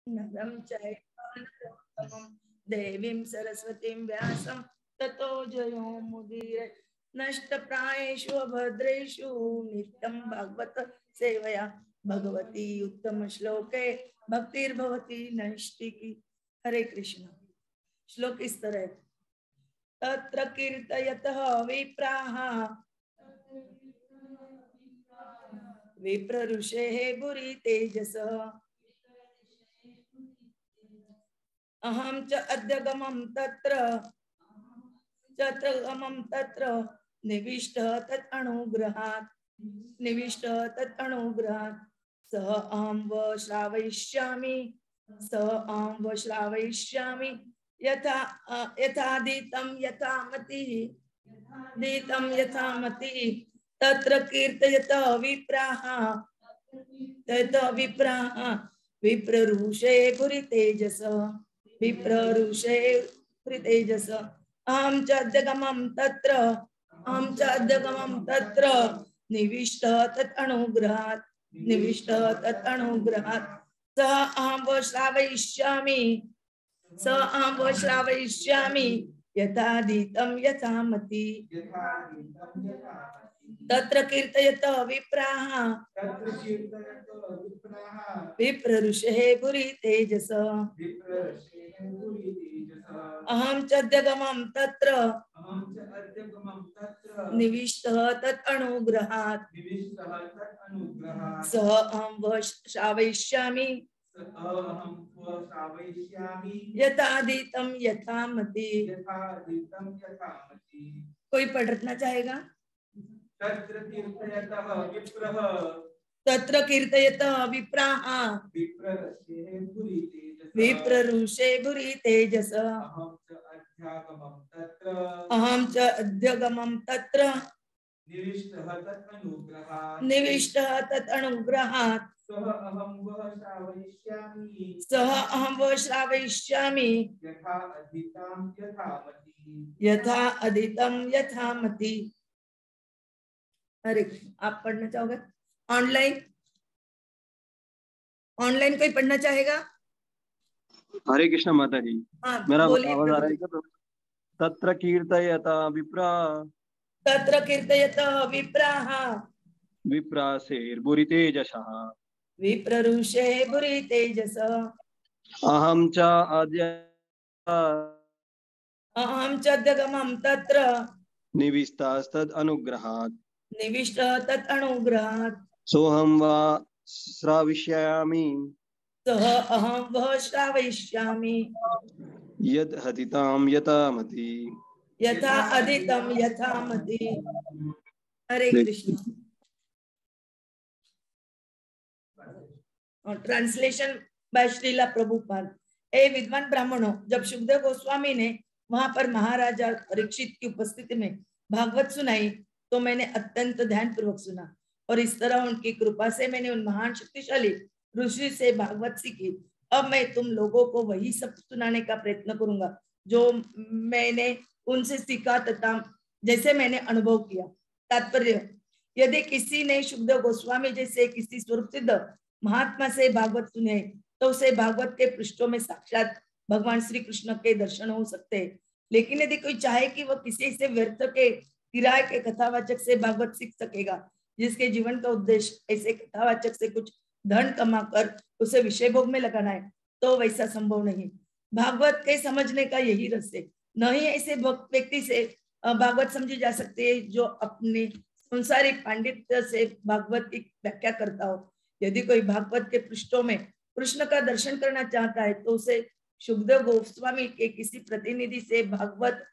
नरं चैव देवीं सरस्वतीं व्यासं ततो जयो मुदीरये। नष्टप्रायेषु अभद्रेषु नित्यं भागवत सेवया भगवती उत्तम श्लोके भक्तिर्भवती नैष्टिकी। हरे कृष्ण। श्लोक इस तरह है। तत्र कीर्तयतः विप्राः विप्रऋषेः भूरि तेजसः अहं च अद्यगमं तत्र निविष्टः तत् अनुग्रहात् सः अहं व श्रावयिष्यामि यथादीतं यथामतिः तत्र कीर्तयतः विप्राः विप्ररुषे भूरि तेजसः अहं च अद्यगमं तत्र निविष्टः तत् अनुग्रहात् सः अहं व श्रावयिष्यामि यथादीतं यथामति तत्र कीर्तयतः विप्राः विप्रऋषेः भूरि तेजसः अहं च अद्यगमं तत्र निविष्टः तत् अनुग्रहात् सः अहं व श्रावयिष्यामि यथादीतं यथामति। कोई पढ़ना चाहेगा? तत्र कीर्तयतः विप्राः विप्रऋषे भूरि तेजसः अहं च अद्यगमं तत्र निविष्टः तत् अनुग्रहात् सः अहं व श्रावयिष्यामि यथा अधीतं यथामति। हरे कृष्ण। आप पढ़ना चाहोगे? ऑनलाइन कोई पढ़ना चाहेगा? हरे कृष्ण माता जी। मेरा आवाज आ रहा है क्या? तत्र कीर्तयतः विप्राः विप्रासेर्भूरि तेजसः विप्रऋषे भूरि तेजसः अहं च अद्यगमं तत्र निविष्टस्तद् अनुग्रहात् सोऽहं वा श्रावयिष्यामि यद् हतितां यथामति यथा अधीतं यथामति। हरे कृष्ण। Translation by Srila Prabhupada. ए विद्वान ब्राह्मणों, जब सुखदेव गोस्वामी ने वहां पर महाराजा परीक्षित की उपस्थिति में भागवत सुनाई तो मैंने अत्यंत ध्यान पूर्वक सुना और इस तरह उनकी कृपा से मैंने उन महान शक्तिशाली ऋषि से भागवत सीखी। अब मैं तुम लोगों को वही सब सुनाने का प्रयत्न करूंगा जो मैंने उनसे सीखा तथा जैसे मैंने अनुभव किया। तात्पर्य, यदि किसी ने सुखदेव गोस्वामी जैसे किसी स्वरूप सिद्ध महात्मा से भागवत सुने तो उसे भागवत के पृष्ठों में साक्षात भगवान श्री कृष्ण के दर्शन हो सकते हैं। लेकिन यदि कोई चाहे कि वह किसी से व्यर्थ के किराए के कथावाचक से भागवत सीख सकेगा जिसके जीवन का उद्देश्य ऐसे कथावाचक से कुछ धन कमाकर उसे विषय भोग में लगाना है, तो वैसा संभव नहीं। भागवत के समझने का यही रस है। न ही ऐसे व्यक्ति से भागवत समझी जा सकती है जो अपने संसारी पांडित्य से भागवत की व्याख्या करता हो। यदि कोई भागवत के पृष्ठों में कृष्ण का दर्शन करना चाहता है तो उसे सुखदेव गोस्वामी के किसी प्रतिनिधि से भागवत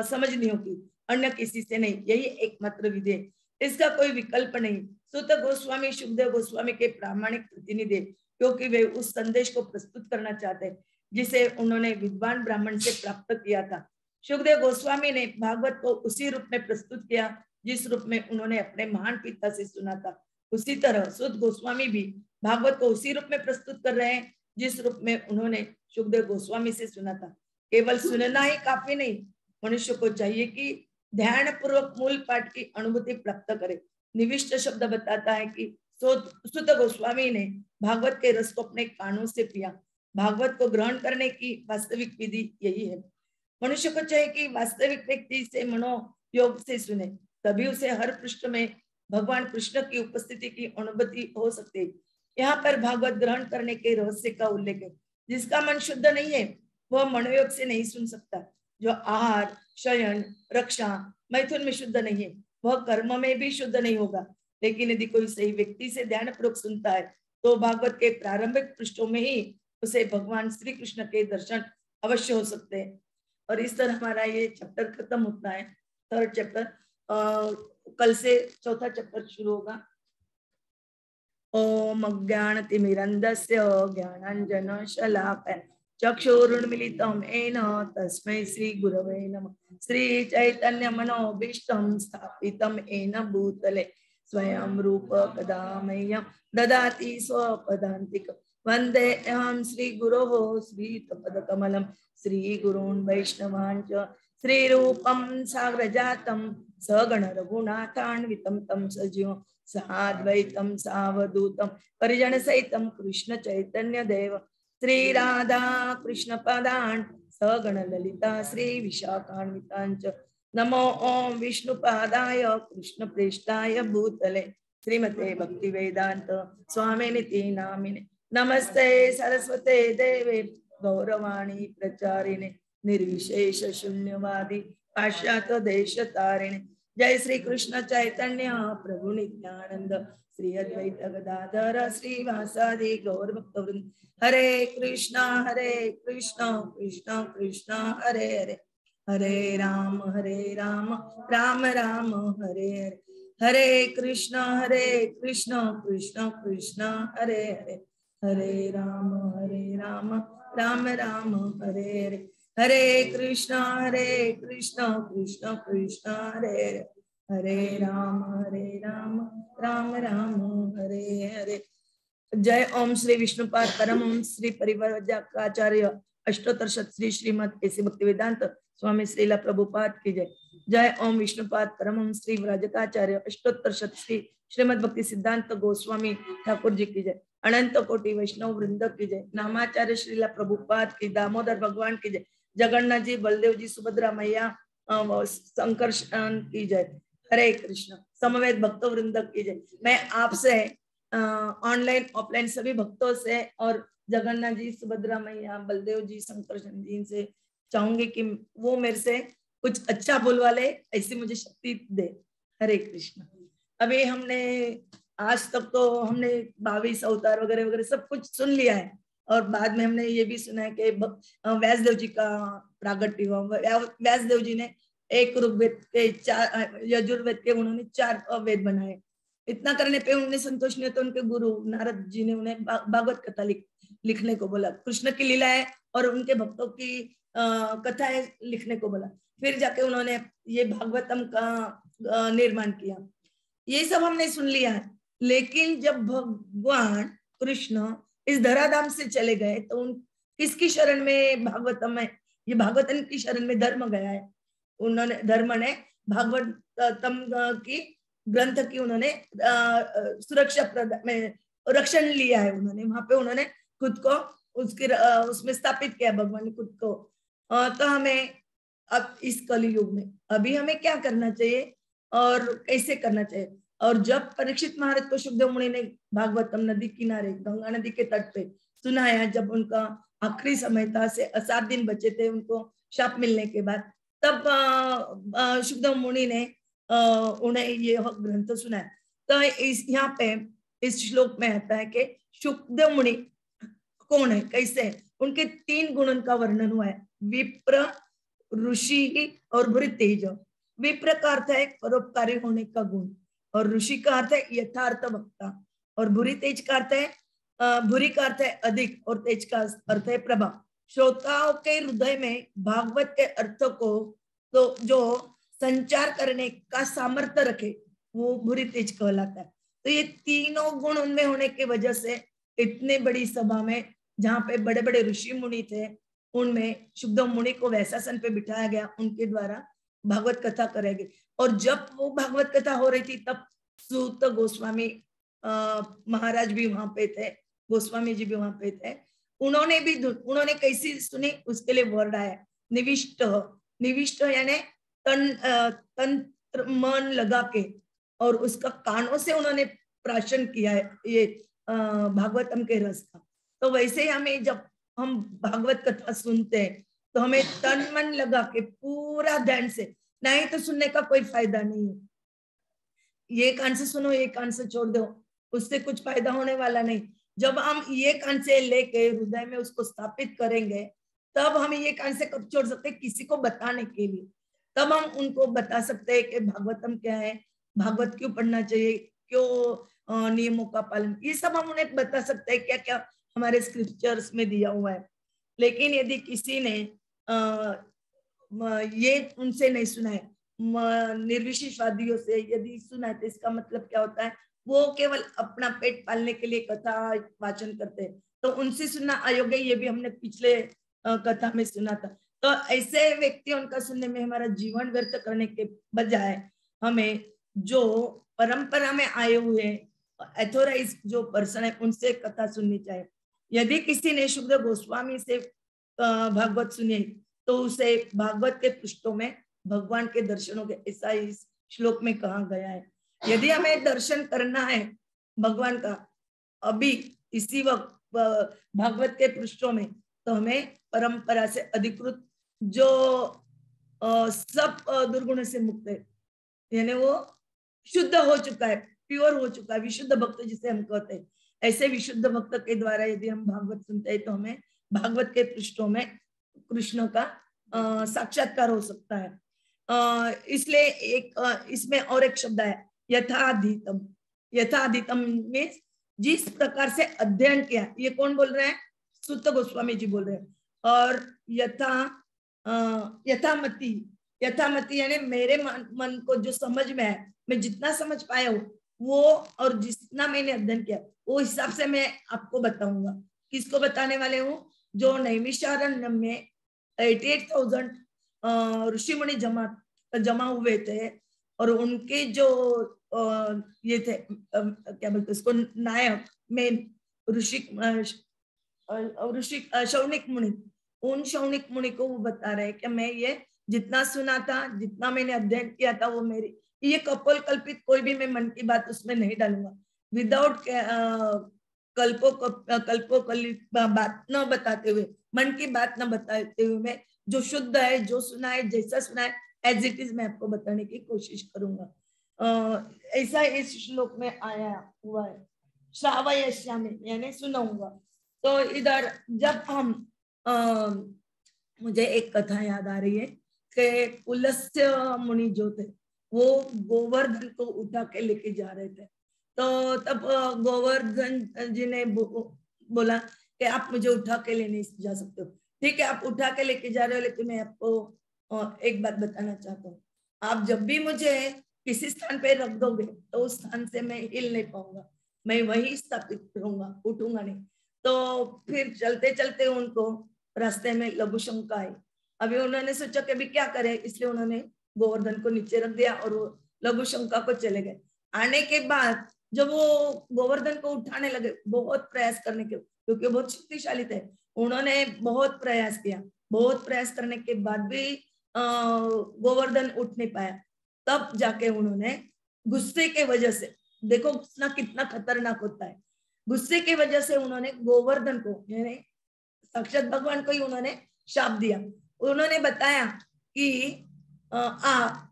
समझनी होगी, अन्य किसी से नहीं। यही एकमात्र विधि है, इसका कोई विकल्प नहीं। सुत गोस्वामी सुखदेव गोस्वामी के प्रामाणिक प्रतिनिधि, क्योंकि वे उस संदेश को प्रस्तुत करना चाहते हैं जिसे उन्होंने विद्वान ब्राह्मण से प्राप्त किया था। सुखदेव गोस्वामी ने भागवत को उसी रूप में प्रस्तुत किया जिस रूप में उन्होंने अपने महान पिता से सुना था। उसी तरह सुत गोस्वामी भी भागवत को उसी रूप में प्रस्तुत कर रहे हैं जिस रूप में उन्होंने सुखदेव गोस्वामी से सुना था। केवल सुनना ही काफी नहीं, मनुष्य को चाहिए कि ध्यान पूर्वक मूल पाठ की अनुभूति प्राप्त करे। निविष्ट शब्द बताता है कि सुत गोस्वामी ने भागवत के रस को अपने कानों से पिया। भागवत को ग्रहण करने की वास्तविक विधि यही है। मनुष्य को चाहिए कि वास्तविक व्यक्ति से मनोयोग से सुने, तभी उसे हर पृष्ठ में भगवान कृष्ण की उपस्थिति की अनुभूति हो सकती है। यहाँ पर भागवत ग्रहण करने के रहस्य का उल्लेख है। जिसका मन शुद्ध नहीं है वह मनोयोग से नहीं सुन सकता। जो आहार, शयन, रक्षा, मैथुन में शुद्ध नहीं है वह कर्म में भी शुद्ध नहीं होगा। लेकिन यदि कोई सही व्यक्ति से ध्यान पूर्वक सुनता है तो भागवत के प्रारंभिक पृष्ठों में ही उसे भगवान श्री कृष्ण के दर्शन अवश्य हो सकते हैं। और इस तरह हमारा ये चैप्टर खत्म होता है, 3rd चैप्टर। कल से 4था चैप्टर शुरू होगा। ओम अज्ञानतिमिरन्धस्य ज्ञानाञ्जनशलाकया चक्षुरुन्मीलितं येन तस्मै श्रीगुरवे नमः। श्रीचैतन्यमनोभीष्टं स्थापितं येन भूतले स्वयं रूप कदा मह्यं ददाति स्वपदान्तिकं। वन्देऽहं श्रीगुरोः श्रीयुतपदकमलं श्रीगुरून् वैष्णवांश्च श्रीरूपं साग्रजातं सगण रघुनाथान्वितं तं सजीवं साद्वैतं सावधूतं परिजन सहितं कृष्ण चैतन्य देव श्री राधा कृष्ण पदान् सगण ललिता श्री विशाखान्वितांच। नमो ओम विष्णुपादाय कृष्ण प्रेष्ठाय भूतले श्रीमते भक्ति वेदांत स्वामिनिति नामिने। नमस्ते सरस्वते देवे गौरवाणी प्रचारिणे निर्विशेष शून्यवादी पाश्चात्य देश तारिणे। जय श्री कृष्ण चैतन्य प्रभु नित्यानंद श्री अद्वैत गदाधर श्रीवासादि गौर भक्तवृंद। हरे कृष्णा कृष्ण कृष्ण हरे हरे, हरे राम राम राम हरे हरे। हरे कृष्ण कृष्ण कृष्ण हरे हरे, हरे राम राम राम हरे हरे। हरे कृष्ण कृष्ण कृष्ण हरे हरे, हरे राम राम राम हरे हरे। जय ओम श्री विष्णुपाद परमहंस श्री परिव्राजकाचार्य अष्टोत्तर शत श्री श्रीमद ऐसी भक्ति वेदांत स्वामी श्रीला प्रभुपाद की जय। जय ओम विष्णुपाद परमहंस श्री व्राजकाचार्य अष्टोत्तर शत श्री श्रीमद भक्ति सिद्धांत गोस्वामी ठाकुर जी की जय। अनंत कोटि वैष्णव वृंद की जय। नामाचार्य श्रीला प्रभुपाद की, दामोदर भगवान की जय। जगन्नाथ जी, बलदेव जी, सुभद्रा मैया, शंकर की जय। हरे कृष्ण। समवेत भक्त वृंद की जय। मैं आपसे ऑनलाइन ऑफलाइन सभी भक्तों से और जगन्नाथ जी, सुभद्रा मैया, बलदेव जी, शंकर जी से चाहूंगी कि वो मेरे से कुछ अच्छा बोलवा ले, ऐसी मुझे शक्ति दे। हरे कृष्ण। अभी हमने आज तक तो हमने 22 अवतार वगैरह वगैरह सब कुछ सुन लिया है और बाद में हमने ये भी सुना है कि व्यासदेव जी का प्रागट्य हुआ। व्यासदेव जी ने एक ऋग्वेद के 4, यजुर्वेद के उन्होंने 4 वेद बनाए। इतना करने पे उन्हें संतोष नहीं, तो उनके गुरु नारद जी ने उन्हें भागवत कथा लिखने को बोला। कृष्ण की लीला है और उनके भक्तों की कथाएं लिखने को बोला। फिर जाके उन्होंने ये भागवतम का निर्माण किया। ये सब हमने सुन लिया है, लेकिन जब भगवान कृष्ण इस धराधाम से चले गए तो किसकी शरण में भागवतम है? ये भागवतम की शरण में धर्म गया है। उन्होंने धर्म ने भागवतम की ग्रंथ की उन्होंने सुरक्षा में रक्षण लिया है। उन्होंने वहां पे उन्होंने खुद को उसके उसमें स्थापित किया, भगवान ने खुद को। तो हमें अब इस कलयुग में अभी हमें क्या करना चाहिए और कैसे करना चाहिए? और जब परीक्षित महाराज को शुकदेव मुनि ने भागवतम नदी किनारे गंगा नदी के तट पे सुनाया, जब उनका आखिरी समय था, से 7 दिन बचे थे उनको शाप मिलने के बाद, तब शुकदेव मुनि ने उन्हें ये ग्रंथ सुनाया। तो इस यहाँ पे इस श्लोक में आता है कि शुकदेव मुनि कौन है, कैसे है? उनके 3 गुण का वर्णन हुआ है, विप्र, ऋषि और भृतेज। विप्र का अर्थ है परोपकारी होने का गुण, और ऋषि का अर्थ है यथार्थ वक्ता, और भूरि तेज का अर्थ है भूरि का अर्थ है अधिक, और तेज का अर्थ है प्रभाव। श्रोताओं के हृदय में भागवत के अर्थ को तो जो संचार करने का सामर्थ्य रखे वो भूरि तेज कहलाता है। तो ये तीनों गुण उनमें होने की वजह से इतने बड़ी सभा में, जहाँ पे बड़े बड़े ऋषि मुनि थे, उनमें शुकदेव मुनि को वैशासन पे बिठाया गया, उनके द्वारा भागवत कथा करेगी। और जब वो भागवत कथा हो रही थी तब सूत गोस्वामी महाराज भी वहां पे थे, गोस्वामी जी भी वहां पे थे, उन्होंने कैसी सुनी, उसके लिए वर्ड आया निविष्ट। निविष्ट यानी तंत्र मन लगा के, और उसका कानों से उन्होंने प्राशन किया है ये भागवतम के रस का। तो वैसे ही हमें जब हम भागवत कथा सुनते हैं तो हमें तन मन लगा के पूरा ध्यान से, नहीं तो सुनने का कोई फायदा नहीं है। ये कान से सुनो, ये कान से छोड़ दो, उससे कुछ फायदा होने वाला नहीं। जब हम ये कान से लेके हृदय में उसको स्थापित करेंगे, तब हम ये कान से कब छोड़ सकते हैं, किसी को बताने के लिए। तब हम उनको बता सकते हैं कि भागवतम क्या है, भागवत क्यों पढ़ना चाहिए, क्यों नियमों का पालन, ये सब हम उन्हें बता सकते हैं, क्या क्या हमारे स्क्रिप्चर्स में दिया हुआ है। लेकिन यदि किसी ने ये उनसे नहीं सुना है, निर्विशेषवादियों से यदि सुना है, तो इसका मतलब क्या होता है, वो केवल अपना पेट पालने के लिए कथा वाचन करते हैं, तो उनसे सुनना अयोग्य। ये भी हमने पिछले कथा में सुना था। तो ऐसे व्यक्तियों का सुनने में हमारा जीवन व्यर्थ करने के बजाय हमें जो परंपरा में आए हुए एथोराइज जो पर्सन है, उनसे कथा सुननी चाहिए। यदि किसी ने शुभदेव गोस्वामी से भागवत सुनी तो उसे भागवत के पृष्ठों में भगवान के दर्शनों के, ऐसा इस श्लोक में कहा गया है। यदि हमें दर्शन करना है भगवान का अभी इसी वक्त भागवत के पृष्ठों में, तो हमें परंपरा से अधिकृत जो सब दुर्गुण से मुक्त है, यानी वो शुद्ध हो चुका है, प्योर हो चुका है, विशुद्ध भक्त जिसे हम कहते हैं, ऐसे विशुद्ध भक्त के द्वारा यदि हम भागवत सुनते हैं तो हमें भागवत के पृष्ठों में कृष्ण का साक्षात्कार हो सकता है। इसलिए एक इसमें और एक शब्द है यथाधीतम। यथाधीतम में जिस प्रकार से अध्ययन किया, ये कौन बोल रहे हैं, सुत गोस्वामी जी बोल रहे हैं। और यथामति, यथामति यानी मेरे मन को जो समझ में है, मैं जितना समझ पाया हूँ वो, और जितना मैंने अध्ययन किया वो हिसाब से मैं आपको बताऊंगा। किसको बताने वाले हूँ, जो नैमिषारण्य में 88,000 ऋषि मुनि जमा हुए थे, और उनके जो ये थे क्या बोलते उसको, नायक मेन ऋषि शौनिक मुनि, उन शौनिक मुनि को वो बता रहे कि मैं ये जितना सुना था, जितना मैंने अध्ययन किया था, वो मेरी ये कपोल कल्पित कोई भी मैं मन की बात उसमें नहीं डालूंगा। विदाउट कल्पो बात न बताते हुए, मन की बात न बताते हुए, मैं जो शुद्ध है, जो सुना है, जैसा सुना है एज इट इज मैं आपको बताने की कोशिश करूंगा। ऐसा इस श्लोक में आया हुआ है, श्रावयिष्यामि यानी सुनाऊंगा। तो इधर जब हम मुझे एक कथा याद आ रही है कि पुलस्त्य मुनि जो थे वो गोवर्धन को उठा के लेके जा रहे थे। तो तब गोवर्धन जी ने बोला कि आप मुझे उठा के लेने जा सकते हो, ठीक है आप उठा के लेके जा रहे हो, लेकिन मैं आपको एक बात बताना चाहता हूँ, आप जब भी मुझे किसी स्थान पे रख दोगे तो उस स्थान से मैं हिल नहीं पाऊंगा, मैं वही स्थापित रहूंगा, उठूंगा नहीं। तो फिर चलते चलते उनको रास्ते में लघु शंका आई। अभी उन्होंने सोचा कि अभी क्या करे, इसलिए उन्होंने गोवर्धन को नीचे रख दिया और वो लघु शंका को चले गए। आने के बाद जब वो गोवर्धन को उठाने लगे, बहुत प्रयास करने के, क्योंकि बहुत शक्तिशाली थे, उन्होंने बहुत प्रयास किया, बहुत प्रयास करने के बाद भी गोवर्धन उठ नहीं पाया। तब जाके उन्होंने गुस्से के वजह से, देखो गुस्सा कितना खतरनाक होता है, गुस्से की वजह से उन्होंने गोवर्धन को, यानी साक्षात भगवान को ही उन्होंने शाप दिया। उन्होंने बताया कि आप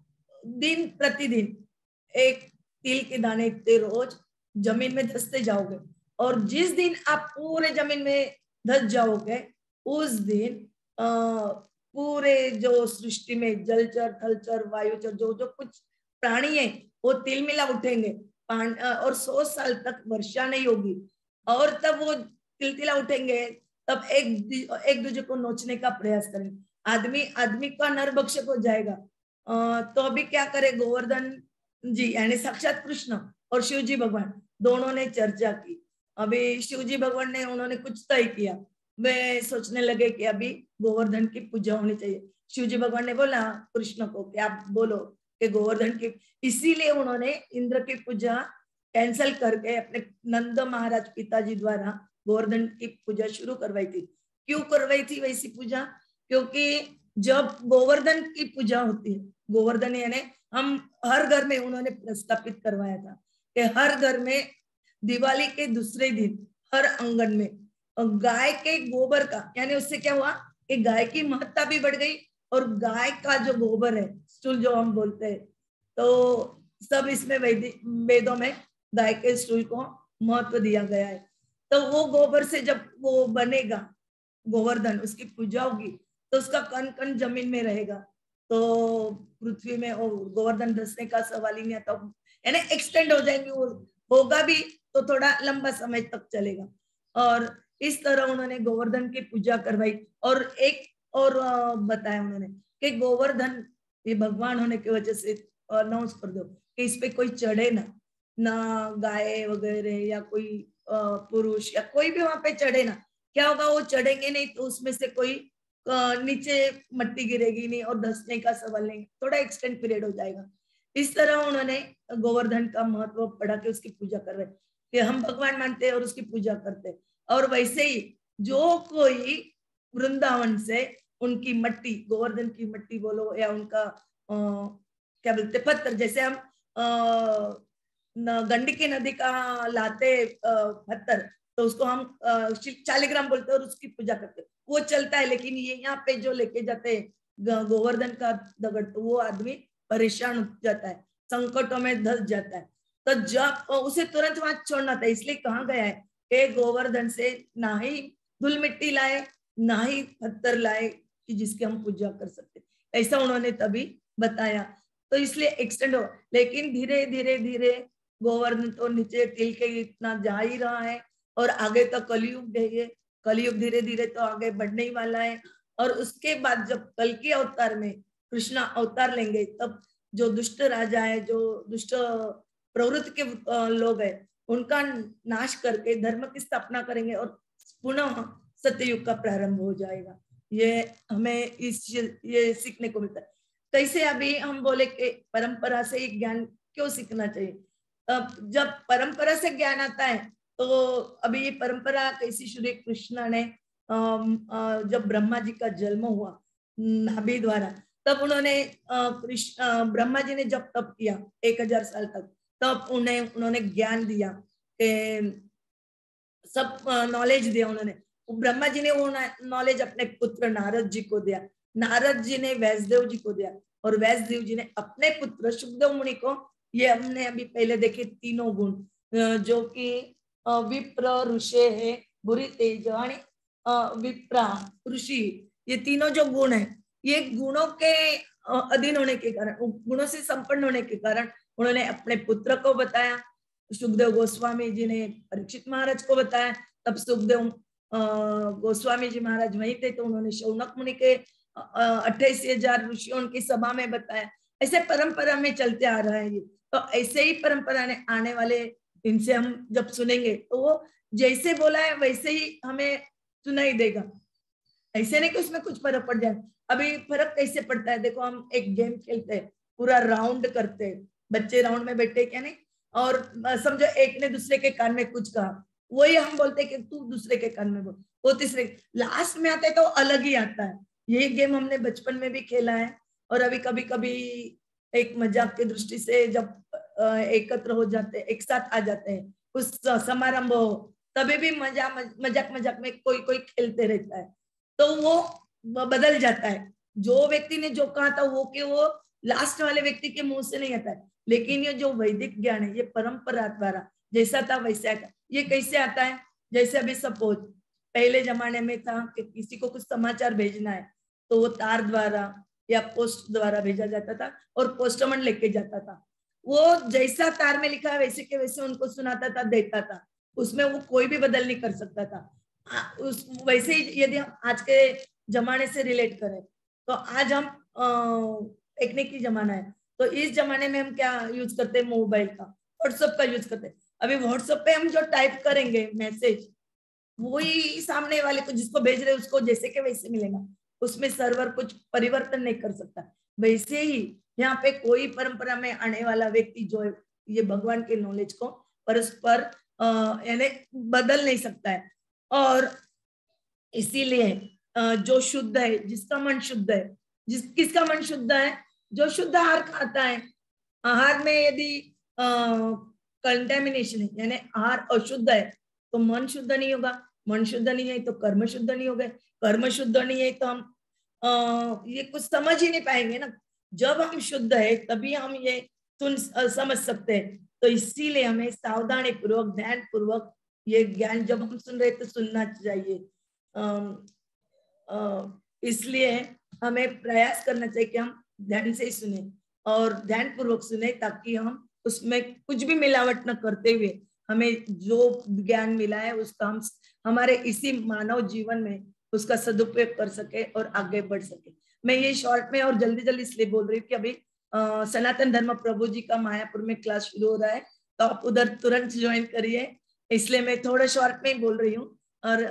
दिन प्रतिदिन एक तिल के दाने इतने रोज जमीन में धसते जाओगे, और जिस दिन आप पूरे जमीन में धस जाओगे उस दिन पूरे जो सृष्टि में जलचर, थलचर, वायुचर, जो जो कुछ प्राणी है वो तिलमिला उठेंगे, और 100 साल तक वर्षा नहीं होगी, और तब वो तिलतिला उठेंगे, तब एक दूसरे को नोचने का प्रयास करेंगे, आदमी का नरभक्षक हो जाएगा। तो अभी क्या करे, गोवर्धन जी यानी साक्षात कृष्ण और शिव जी भगवान दोनों ने चर्चा की। अभी शिव जी भगवान ने, उन्होंने कुछ तय किया, वे सोचने लगे कि अभी गोवर्धन की पूजा होनी चाहिए। शिव जी भगवान ने बोला कृष्ण को कि आप बोलो कि गोवर्धन की, इसीलिए उन्होंने इंद्र की पूजा कैंसल करके अपने नंद महाराज पिताजी द्वारा गोवर्धन की पूजा शुरू करवाई थी। क्यों करवाई थी वैसी पूजा? क्योंकि जब गोवर्धन की पूजा होती है, गोवर्धन यानी हम हर घर में उन्होंने प्रस्थापित करवाया था कि हर घर में दिवाली के दूसरे दिन हर आंगन में गाय के गोबर का, यानी उससे क्या हुआ कि गाय की महत्ता भी बढ़ गई और गाय का जो गोबर है, स्टूल जो हम बोलते हैं, तो सब इसमें वेदों में गाय के स्टूल को महत्व दिया गया है। तो वो गोबर से जब वो बनेगा गोवर्धन, उसकी पूजा होगी तो उसका कण कण जमीन में रहेगा, तो पृथ्वी में गोवर्धन धसने का सवाल ही नहीं आता, यानी एक्सटेंड हो जाएंगे, वो होगा भी तो थोड़ा लंबा समय तक चलेगा। और इस तरह उन्होंने गोवर्धन की पूजा करवाई। और एक और बताया उन्होंने कि गोवर्धन ये भगवान होने की वजह से अनाउंस कर दो कि इस पे कोई चढ़े ना गाय वगैरह या कोई पुरुष या कोई भी वहां पे चढ़े ना। क्या होगा, वो चढ़ेंगे नहीं तो उसमें से कोई नीचे मट्टी गिरेगी नहीं और धंसने का सवाल नहीं, थोड़ा एक्सटेंड पीरियड हो जाएगा। इस तरह उन्होंने गोवर्धन का महत्व पढ़ा के उसकी पूजा कर रहे कि हम भगवान मानते हैं और उसकी पूजा करते हैं। और वैसे ही जो कोई वृंदावन से उनकी मट्टी, गोवर्धन की मट्टी बोलो या उनका क्या बोलते पत्थर, जैसे हम गंडकी नदी का लाते पत्थर, तो उसको हम शालिग्राम बोलते हैं और उसकी पूजा करते हैं, वो चलता है। लेकिन ये यहाँ पे जो लेके जाते हैं गोवर्धन का दगड़, तो वो आदमी परेशान हो जाता है, संकटों में धस जाता है। तो जब उसे तुरंत वहां छोड़ना था, इसलिए कहा गया है कि गोवर्धन से ना ही धूल मिट्टी लाए ना ही पत्थर लाए कि जिसकी हम पूजा कर सकते, ऐसा उन्होंने तभी बताया। तो इसलिए एक्सटेंड हो, लेकिन धीरे धीरे धीरे गोवर्धन तो नीचे तिल के इतना जा ही रहा है और आगे तो कलयुग है, कलयुग धीरे धीरे तो आगे बढ़ने ही वाला है। और उसके बाद जब कल के अवतार में कृष्ण अवतार लेंगे, तब जो दुष्ट राजा है, जो दुष्ट प्रवृत्ति के लोग हैं, उनका नाश करके धर्म की स्थापना करेंगे और पुनः सत्ययुग का प्रारंभ हो जाएगा। ये हमें ये सीखने को मिलता है। कैसे अभी हम बोले कि परंपरा से ज्ञान क्यों सीखना चाहिए? जब परंपरा से ज्ञान आता है तो अभी ये परंपरा कैसी श्री कृष्ण ने जब ब्रह्मा जी का जन्म हुआ नाभि द्वारा, तब उन्होंने ब्रह्मा जी ने जब तप किया 1000 साल तक, तब उन्होंने ज्ञान दिया, सब नॉलेज दिया उन्होंने। ब्रह्मा जी ने वो नॉलेज अपने पुत्र नारद जी को दिया, नारद जी ने व्यासदेव जी को दिया और व्यासदेव जी ने अपने पुत्र शुकदेव मुनि को, ये हमने अभी पहले देखे तीनों गुण, जो कि विप्र, ऋषि है, बुरी तेज, विप्रा, ऋषि, ये तीनों जो गुण है, ये गुणों के अधीन होने के कारण, गुणों से संपन्न होने के कारण उन्होंने अपने पुत्र को बताया। सुखदेव गोस्वामी जी ने परीक्षित महाराज को बताया, तब सुखदेव गोस्वामी जी महाराज वहीं थे तो उन्होंने शौनक मुनि के 28,000 ऋषियों की सभा में बताया। ऐसे परंपरा में चलते आ रहा है ये। तो ऐसे ही परंपरा ने आने वाले इनसे हम जब सुनेंगे तो वो जैसे बोला है वैसे ही हमें सुनाई देगा, ऐसे नहीं कि उसमें कुछ फर्क पड़ जाए। अभी फर्क कैसे पड़ता है, देखो हम एक गेम खेलते हैं, पूरा राउंड करते हैं, बच्चे राउंड में बैठे क्या नहीं, और समझो एक ने दूसरे के कान में कुछ कहा, वही हम बोलते हैं कि तू दूसरे के कान में बोल, वो तीसरे लास्ट में आते तो अलग ही आता है। ये गेम हमने बचपन में भी खेला है और अभी कभी कभी एक मजाक की दृष्टि से जब एकत्र हो जाते, एक साथ आ जाते हैं, उस समारंभ हो, तभी भी मजाक मजाक में कोई कोई खेलते रहता है, तो वो बदल जाता है। जो व्यक्ति ने जो कहा था वो कि वो लास्ट वाले व्यक्ति के मुंह से नहीं आता है, लेकिन ये जो वैदिक ज्ञान है ये परंपरा द्वारा जैसा था वैसे आता। ये कैसे आता है? जैसे अभी सपोज पहले जमाने में था कि किसी को कुछ समाचार भेजना है तो वो तार द्वारा या पोस्ट द्वारा भेजा जाता था और पोस्टमैन लेके जाता था। वो जैसा तार में लिखा है वैसे के वैसे उनको सुनाता था, देता था, उसमें वो कोई भी बदल नहीं कर सकता था। उस वैसे ही यदि हम आज के जमाने से रिलेट करें तो आज हम टेक्निकी जमाना है, तो इस जमाने में हम क्या यूज करते हैं, मोबाइल का, व्हाट्सएप का यूज करते हैं। अभी व्हाट्सएप पे हम जो टाइप करेंगे मैसेज, वही सामने वाले को जिसको भेज रहे उसको जैसे के वैसे मिलेगा, उसमें सर्वर कुछ परिवर्तन नहीं कर सकता। वैसे ही यहाँ पे कोई परंपरा में आने वाला व्यक्ति जो है ये भगवान के नॉलेज को परस्पर यानी बदल नहीं सकता है। और इसीलिए जो शुद्ध है, जिसका मन शुद्ध है, किसका मन शुद्ध है? जो शुद्ध आहार खाता है। आहार में यदि कंटेमिनेशन है, यानी आहार अशुद्ध है, तो मन शुद्ध नहीं होगा। मन शुद्ध नहीं है तो कर्म शुद्ध नहीं होगा। कर्म शुद्ध नहीं है तो हम ये कुछ समझ ही नहीं पाएंगे ना। जब हम शुद्ध है तभी हम ये समझ सकते हैं। तो इसीलिए हमें सावधानी पूर्वक, ध्यान पूर्वक ये ज्ञान जब हम सुन रहे तो सुनना चाहिए। इसलिए हमें प्रयास करना चाहिए कि हम ध्यान से ही सुने और ध्यान पूर्वक सुने, ताकि हम उसमें कुछ भी मिलावट न करते हुए हमें जो ज्ञान मिला है उसका हम हमारे इसी मानव जीवन में उसका सदुपयोग कर सके और आगे बढ़ सके। मैं ये शॉर्ट में और जल्दी जल्दी इसलिए बोल रही हूँ कि अभी सनातन धर्म प्रभु जी का मायापुर में क्लास शुरू हो रहा है, तो आप उधर तुरंत ज्वाइन करिए। इसलिए मैं थोड़ा शॉर्ट में ही बोल रही हूँ और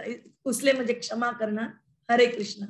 उसलिए मुझे क्षमा करना। हरे कृष्णा।